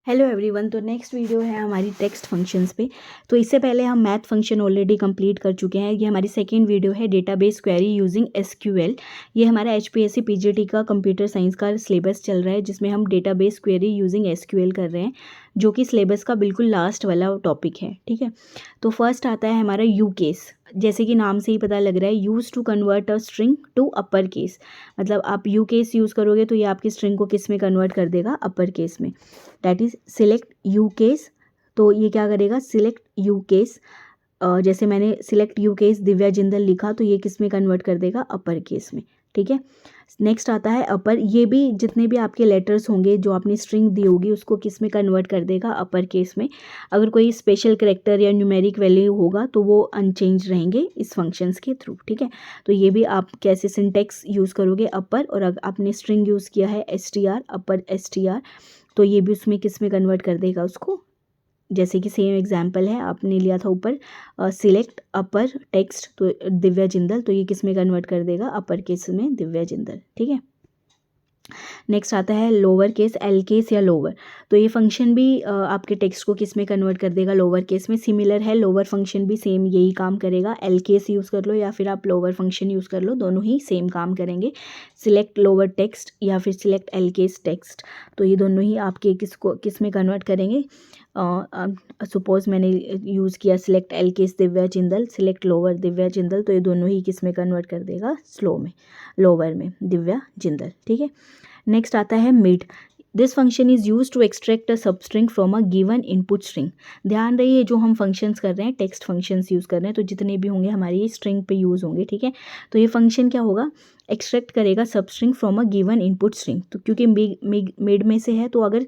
Hello everyone. तो next video है हमारी टेक्स्ट फंक्शंस पे। तो इससे पहले हम मैथ फंक्शन ऑलरेडी कंप्लीट कर चुके हैं। ये हमारी सेकेंड वीडियो है डेटाबेस क्वेरी यूजिंग एसक्यूएल। ये हमारा एचपीएससी पीजीटी का कंप्यूटर साइंस का सिलेबस चल रहा है, जिसमें हम डेटाबेस क्वेरी यूजिंग एसक्यूएल कर रहे हैं, जो कि सिलेबस का बिल्कुल लास्ट वाला टॉपिक है। ठीक है, तो फर्स्ट आता है हमारा यू केस। जैसे कि नाम से ही पता लग रहा है, use to convert a string to upper case. मतलब आप यू केस यूज़ करोगे तो ये आपकी स्ट्रिंग को किस में कन्वर्ट कर देगा, अपर केस में। That is select you case. तो ये क्या करेगा, सिलेक्ट यू केस। जैसे मैंने select you case Divya Jindal लिखा, तो ये किस में कन्वर्ट कर देगा, अपर केस में। ठीक है, नेक्स्ट आता है अपर। ये भी जितने भी आपके लेटर्स होंगे जो आपने स्ट्रिंग दी होगी, उसको किस में कन्वर्ट कर देगा, अपर केस में। अगर कोई स्पेशल करेक्टर या न्यूमेरिक वैल्यू होगा तो वो अनचेंज रहेंगे इस फंक्शंस के थ्रू। ठीक है, तो ये भी आप कैसे सिंटेक्स यूज़ करोगे, अपर। और अगर आपने स्ट्रिंग यूज़ किया है एसटीआर, अपर एसटीआर, तो ये भी उसमें किस में कन्वर्ट कर देगा उसको। जैसे कि सेम एग्जांपल है, आपने लिया था ऊपर सिलेक्ट अपर टेक्स्ट, तो दिव्या जिंदल, तो ये किस में कन्वर्ट कर देगा, अपर केस में दिव्या जिंदल। ठीक है, नेक्स्ट आता है लोअर केस, एल केस या लोअर। तो ये फंक्शन भी आपके टेक्स्ट को किस में कन्वर्ट कर देगा, लोअर केस में। सिमिलर है, लोअर फंक्शन भी सेम यही काम करेगा। एल केस यूज़ कर लो या फिर आप लोअर फंक्शन यूज़ कर लो, दोनों ही सेम काम करेंगे। सिलेक्ट लोअर टेक्स्ट या फिर सिलेक्ट एल केस टेक्स्ट, तो ये दोनों ही आपके किस में कन्वर्ट करेंगे। सपोज मैंने यूज़ किया select L case Divya Jindal, select lower Divya Jindal, तो ये दोनों ही किस में कन्वर्ट कर देगा, स्लो में, लोअर में दिव्या जिंदल। ठीक है, नेक्स्ट आता है mid. This function is use to extract a substring from a given input string. ध्यान रहिए, जो हम फंक्शंस कर रहे हैं, टेक्स्ट फंक्शंस यूज़ कर रहे हैं, तो जितने भी होंगे हमारे ये स्ट्रिंग पे यूज़ होंगे। ठीक है, तो ये फंक्शन क्या होगा, एक्सट्रैक्ट करेगा सब string from a given input string. तो क्योंकि मिड में से है, तो अगर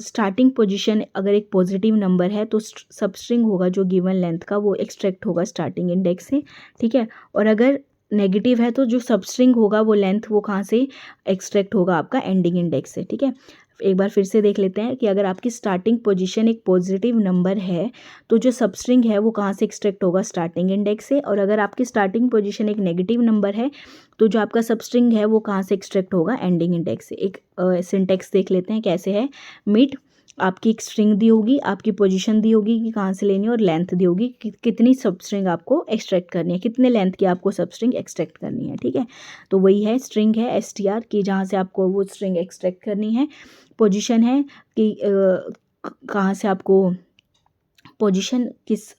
स्टार्टिंग पोजिशन अगर एक पॉजिटिव नंबर है, तो सब स्ट्रिंग होगा जो गिवन लेंथ का, वो एक्सट्रैक्ट होगा स्टार्टिंग इंडेक्स से। ठीक है, और अगर नेगेटिव है तो जो सब स्ट्रिंग होगा वो लेंथ, वो कहाँ से एक्सट्रैक्ट होगा, आपका एंडिंग इंडेक्स से। ठीक है, एक बार फिर से देख लेते हैं कि अगर आपकी स्टार्टिंग पोजीशन एक पॉजिटिव नंबर है, तो जो सब स्ट्रिंग है वो कहाँ से एक्सट्रैक्ट होगा, स्टार्टिंग इंडेक्स से। और अगर आपकी स्टार्टिंग पोजीशन एक नेगेटिव नंबर है, तो जो आपका सब स्ट्रिंग है वो कहाँ से एक्सट्रैक्ट होगा, एंडिंग इंडेक्स से। एक सिंटेक्स देख लेते हैं कैसे है। मिड, आपकी एक स्ट्रिंग दी होगी, आपकी पोजीशन दी होगी कि कहाँ से लेनी है, और लेंथ दी होगी कि कितनी सब स्ट्रिंग आपको एक्सट्रैक्ट करनी है, कितने लेंथ की आपको सब स्ट्रिंग एक्सट्रैक्ट करनी है। ठीक है, तो वही है, स्ट्रिंग है एसटीआर की, जहाँ से आपको वो स्ट्रिंग एक्सट्रैक्ट करनी है। पोजीशन है कि कहाँ से आपको पोजीशन, किस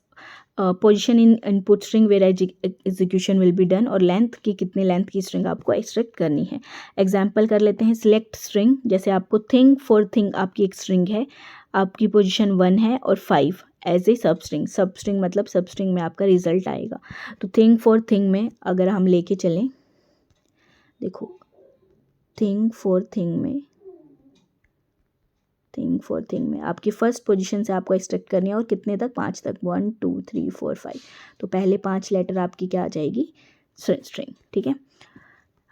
position in input string where execution will be done, और लेंथ की कितने लेंथ की स्ट्रिंग आपको एक्सट्रैक्ट करनी है। एग्जाम्पल कर लेते हैं। सिलेक्ट स्ट्रिंग, जैसे आपको थिंग फॉर थिंग, आपकी एक स्ट्रिंग है, आपकी पोजीशन 1 है और 5 एज ए सब स्ट्रिंग। सब स्ट्रिंग मतलब सब स्ट्रिंग में आपका रिजल्ट आएगा। तो थिंग फॉर थिंग में अगर हम लेके चलें, देखो थिंग फॉर थिंग में आपकी फर्स्ट पोजीशन से आपको एक्सट्रैक्ट करनी है, और कितने तक, 5 तक, 1 2 3 4 5। तो पहले 5 लेटर आपकी क्या आ जाएगी, स्ट्रिंग। ठीक है,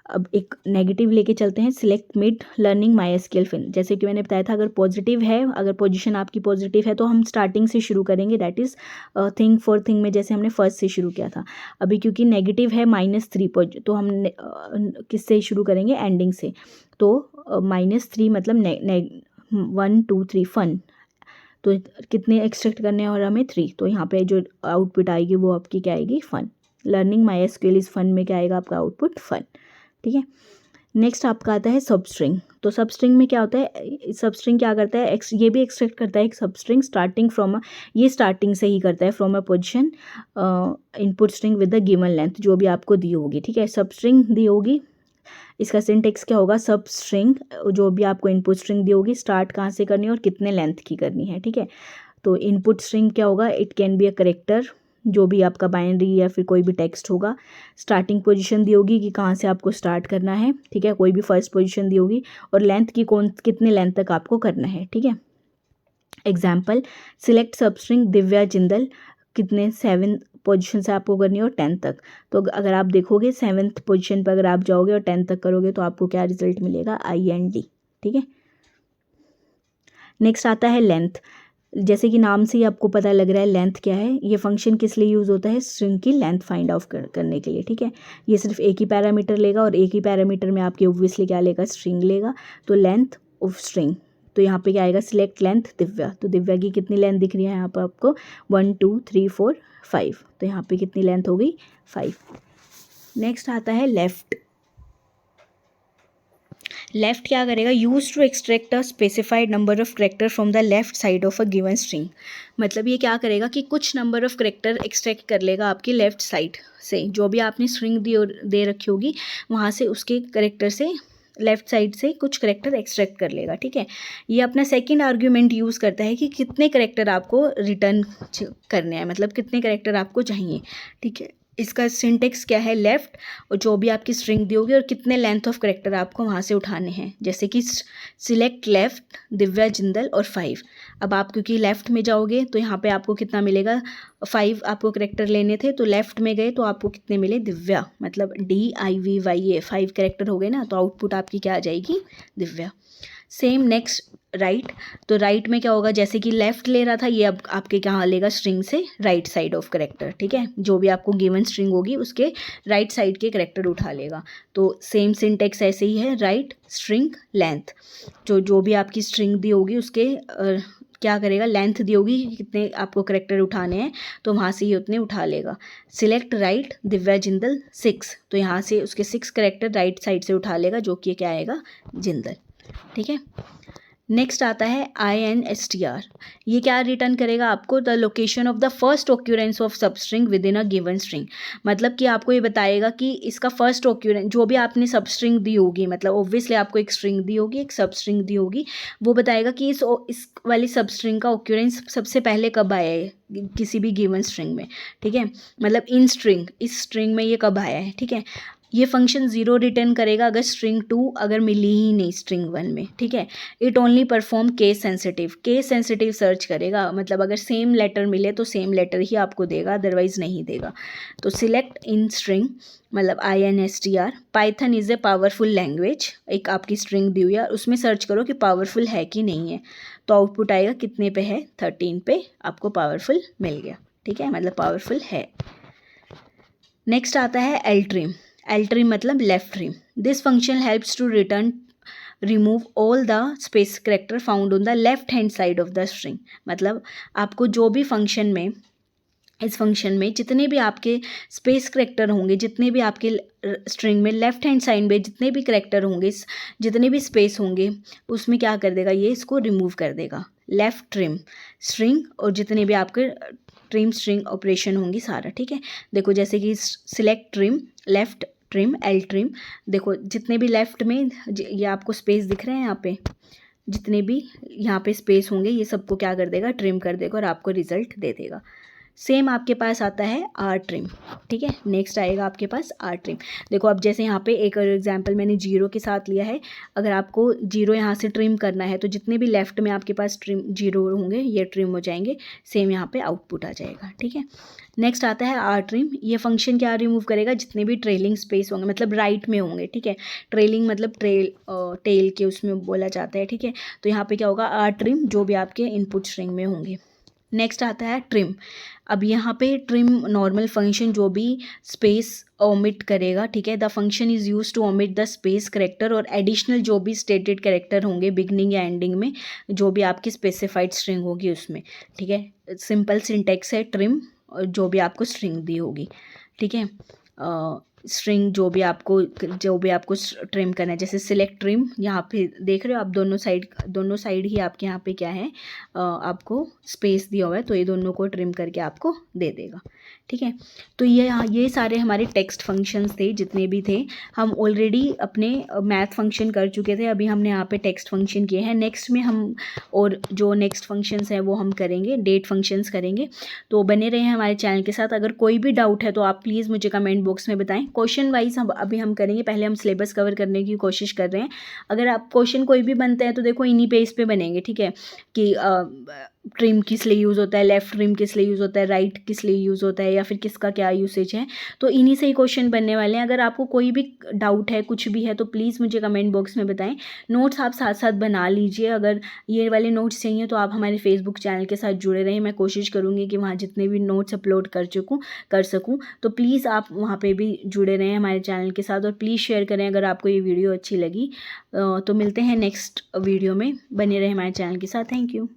अब एक नेगेटिव लेके चलते हैं। Select mid learning MySQL fin. जैसे कि मैंने बताया था, अगर पॉजिटिव है, अगर पोजीशन आपकी पॉजिटिव है, तो हम स्टार्टिंग से शुरू करेंगे। That is thing for thing में जैसे हमने फर्स्ट से शुरू किया था। अभी क्योंकि नेगेटिव है -3, तो हम किससे शुरू करेंगे, एंडिंग से। तो -3 मतलब 1 2 3 फन, तो कितने एक्सट्रैक्ट करने हैं, और हमें 3। तो यहाँ पे जो आउटपुट आएगी वो आपकी क्या आएगी, fun. Learning MySQL is fun में क्या आएगा आपका आउटपुट, फन। ठीक है, नेक्स्ट आपका आता है सब स्ट्रिंग। तो सब स्ट्रिंग में क्या होता है, सब स्ट्रिंग क्या करता है, ये भी एक्सट्रैक्ट करता है एक सब स्ट्रिंग स्टार्टिंग फ्रॉम ये स्टार्टिंग से ही करता है, from a position input string with the given length, जो भी आपको दी होगी। ठीक है, सब स्ट्रिंग दी होगी, इसका सिंटेक्स क्या होगा, सब स्ट्रिंग जो भी आपको इनपुट स्ट्रिंग दी होगी, स्टार्ट कहाँ से करनी है और कितने लेंथ की करनी है। ठीक है, तो इनपुट स्ट्रिंग क्या होगा, it can be a character, जो भी आपका बाइनरी या फिर कोई भी टेक्स्ट होगा। स्टार्टिंग पोजीशन दी होगी कि कहाँ से आपको स्टार्ट करना है। ठीक है, कोई भी फर्स्ट पोजीशन दी होगी, और लेंथ की कितने लेंथ तक आपको करना है। ठीक है, एग्जाम्पल, सिलेक्ट सब स्ट्रिंग दिव्या जिंदल, कितने 7 पोजीशन से आपको करनी है, और 10 तक। तो अगर आप देखोगे 7th पोजीशन पर अगर आप जाओगे और 10 तक करोगे, तो आपको क्या रिजल्ट मिलेगा, IND। ठीक है, नेक्स्ट आता है लेंथ। जैसे कि नाम से ही आपको पता लग रहा है लेंथ क्या है। ये फंक्शन किस लिए यूज़ होता है, स्ट्रिंग की लेंथ फाइंड आउट करने के लिए। ठीक है, ये सिर्फ एक ही पैरामीटर लेगा, और एक ही पैरामीटर में आपके ऑब्वियसली क्या लेगा, स्ट्रिंग लेगा। तो लेंथ ऑफ स्ट्रिंग तो यहाँ पे क्या आएगा, सिलेक्ट लेंथ दिव्या, तो दिव्या की कितनी लेंथ दिख रही है यहाँ पर आपको, 1 2 3 4 5, तो यहाँ पे कितनी लेंथ हो गई, 5। नेक्स्ट आता है लेफ्ट। लेफ्ट क्या करेगा, use to extract a specified number of character from the left side of a given string. मतलब ये क्या करेगा कि कुछ नंबर ऑफ करेक्टर एक्सट्रैक्ट कर लेगा आपकी लेफ्ट साइड से, जो भी आपने स्ट्रिंग दे रखी होगी वहाँ से, उसके करेक्टर से लेफ्ट साइड से कुछ करेक्टर एक्सट्रैक्ट कर लेगा, ठीक है। ये अपना सेकंड आर्ग्यूमेंट यूज़ करता है कि कितने करेक्टर आपको रिटर्न करने हैं, मतलब कितने करेक्टर आपको चाहिए, ठीक है। इसका सिंटेक्स क्या है, लेफ्ट और जो भी आपकी स्ट्रिंग दी होगी और कितने लेंथ ऑफ करेक्टर आपको वहाँ से उठाने हैं, जैसे कि सिलेक्ट लेफ्ट दिव्या जिंदल और 5। अब आप क्योंकि लेफ़्ट में जाओगे तो यहाँ पे आपको कितना मिलेगा, 5 आपको करेक्टर लेने थे, तो लेफ़्ट में गए तो आपको कितने मिले, दिव्या, मतलब DIVYA 5 करेक्टर हो गए ना, तो आउटपुट आपकी क्या आ जाएगी, दिव्या। सेम नेक्स्ट राइट, तो राइट में क्या होगा, जैसे कि लेफ्ट ले रहा था, ये अब आपके कहाँ लेगा, स्ट्रिंग से राइट साइड ऑफ करेक्टर, ठीक है। जो भी आपको गिवन स्ट्रिंग होगी उसके राइट साइड के करेक्टर उठा लेगा। तो सेम सिंटेक्स ऐसे ही है, राइट स्ट्रिंग लेंथ, जो भी आपकी स्ट्रिंग दी होगी उसके क्या करेगा, लेंथ दी होगी कितने आपको करेक्टर उठाने हैं, तो वहाँ से ही उतने उठा लेगा। सिलेक्ट राइट दिव्या जिंदल 6, तो यहाँ से उसके 6 करेक्टर राइट साइड से उठा लेगा, जो कि क्या आएगा, जिंदल, ठीक है। नेक्स्ट आता है INSTR। ये क्या रिटर्न करेगा आपको, the location of the first occurrence of substring with in a given string. मतलब कि आपको ये बताएगा कि इसका फर्स्ट ऑक्यूरेंस, जो भी आपने सबस्ट्रिंग दी होगी, मतलब ऑब्वियसली आपको एक स्ट्रिंग दी होगी, एक सबस्ट्रिंग दी होगी, वो बताएगा कि इस वाली सबस्ट्रिंग का ऑक्यूरेंस सबसे पहले कब आया है किसी भी गिवन स्ट्रिंग में, ठीक है। मतलब इन स्ट्रिंग, इस स्ट्रिंग में ये कब आया है, ठीक है। ये फंक्शन 0 रिटर्न करेगा अगर स्ट्रिंग 2 अगर मिली ही नहीं स्ट्रिंग 1 में, ठीक है। It only perform case sensitive search करेगा, मतलब अगर सेम लेटर मिले तो सेम लेटर ही आपको देगा, अदरवाइज नहीं देगा। तो सिलेक्ट इन स्ट्रिंग, मतलब INSTR। Python is a powerful language, एक आपकी स्ट्रिंग दी हुई है, उसमें सर्च करो कि पावरफुल है कि नहीं है, तो आउटपुट आएगा कितने पे है, 13 पे आपको पावरफुल मिल गया, ठीक है, मतलब पावरफुल है। नेक्स्ट आता है एल्ट्रिम। एल्ट्रिम मतलब left trim. This function helps to remove all the space character found on the left hand side of the string. मतलब आपको जो भी फंक्शन में, इस फंक्शन में जितने भी आपके स्पेस करेक्टर होंगे, जितने भी आपके स्ट्रिंग में लेफ्ट हैंड साइड में जितने भी करेक्टर होंगे, जितने भी स्पेस होंगे, उसमें क्या कर देगा, ये इसको रिमूव कर देगा। लेफ्ट ट्रिम स्ट्रिंग और जितने भी आपके ट्रिम स्ट्रिंग ऑपरेशन होंगी सारा, ठीक है। देखो जैसे कि select trim left trim L trim, देखो जितने भी लेफ्ट में ये आपको स्पेस दिख रहे हैं, यहाँ पे जितने भी यहाँ पे स्पेस होंगे ये सबको क्या कर देगा, ट्रिम कर देगा और आपको रिजल्ट दे देगा। सेम आपके पास आता है आर ट्रिम, ठीक है। नेक्स्ट आएगा आपके पास आर ट्रिम। देखो अब जैसे यहाँ पे एक एग्जांपल मैंने 0 के साथ लिया है, अगर आपको 0 यहाँ से ट्रिम करना है तो जितने भी लेफ्ट में आपके पास ट्रिम 0 होंगे ये ट्रिम हो जाएंगे, सेम यहाँ पे आउटपुट आ जाएगा, ठीक है। नेक्स्ट आता है आर ट्रिम। ये फंक्शन क्या रिमूव करेगा, जितने भी ट्रेलिंग स्पेस होंगे, मतलब राइट में होंगे, ठीक है। ट्रेलिंग मतलब टेल के उसमें बोला जाता है, ठीक है। तो यहाँ पे क्या होगा, आर ट्रिम जो भी आपके इनपुट स्ट्रिंग में होंगे। नेक्स्ट आता है ट्रिम। अब यहाँ पे ट्रिम नॉर्मल फंक्शन जो भी स्पेस ओमिट करेगा, ठीक है। The function is use to omit the space character और एडिशनल जो भी स्टेटेड करेक्टर होंगे बिगनिंग या एंडिंग में, जो भी आपकी स्पेसिफाइड स्ट्रिंग होगी उसमें, ठीक है। सिंपल सिंटेक्स है ट्रिम, जो भी आपको स्ट्रिंग दी होगी, ठीक है। स्ट्रिंग जो भी आपको ट्रिम करना है, जैसे सिलेक्ट ट्रिम, यहाँ पे देख रहे हो आप दोनों साइड ही आपके यहाँ पे क्या है, आपको स्पेस दिया हुआ है, तो ये दोनों को ट्रिम करके आपको दे देगा, ठीक है। तो ये सारे हमारे टेक्स्ट फंक्शंस थे, जितने भी थे हम ऑलरेडी अपने मैथ फंक्शन कर चुके थे, अभी हमने यहाँ पे टेक्स्ट फंक्शन किए हैं। नेक्स्ट में हम और जो नेक्स्ट फंक्शंस हैं वो हम करेंगे, डेट फंक्शंस करेंगे। तो बने रहे हैं हमारे चैनल के साथ। अगर कोई भी डाउट है तो आप प्लीज़ मुझे कमेंट बॉक्स में बताएं। क्वेश्चन वाइज अभी हम करेंगे, पहले हम सिलेबस कवर करने की कोशिश कर रहे हैं। अगर आप क्वेश्चन कोई भी बनते हैं तो देखो इन्हीं पे इस पे बनेंगे, ठीक है, कि ट्रिम किस लिए यूज़ होता है, लेफ़्ट ट्रिम किस लिए यूज़ होता है, राइट किस लिए यूज़ होता है, या फिर किसका क्या यूसेज है। तो इन्हीं से ही क्वेश्चन बनने वाले हैं। अगर आपको कोई भी डाउट है, कुछ भी है, तो प्लीज़ मुझे कमेंट बॉक्स में बताएं। नोट्स आप साथ साथ बना लीजिए। अगर ये वाले नोट्स चाहिए तो आप हमारे फेसबुक चैनल के साथ जुड़े रहें। मैं कोशिश करूँगी कि वहाँ जितने भी नोट्स अपलोड कर सकूँ। तो प्लीज़ आप वहाँ पे भी जुड़े रहें हमारे चैनल के साथ, और प्लीज़ शेयर करें अगर आपको ये वीडियो अच्छी लगी। तो मिलते हैं नेक्स्ट वीडियो में। बने रहें हमारे चैनल के साथ। Thank you.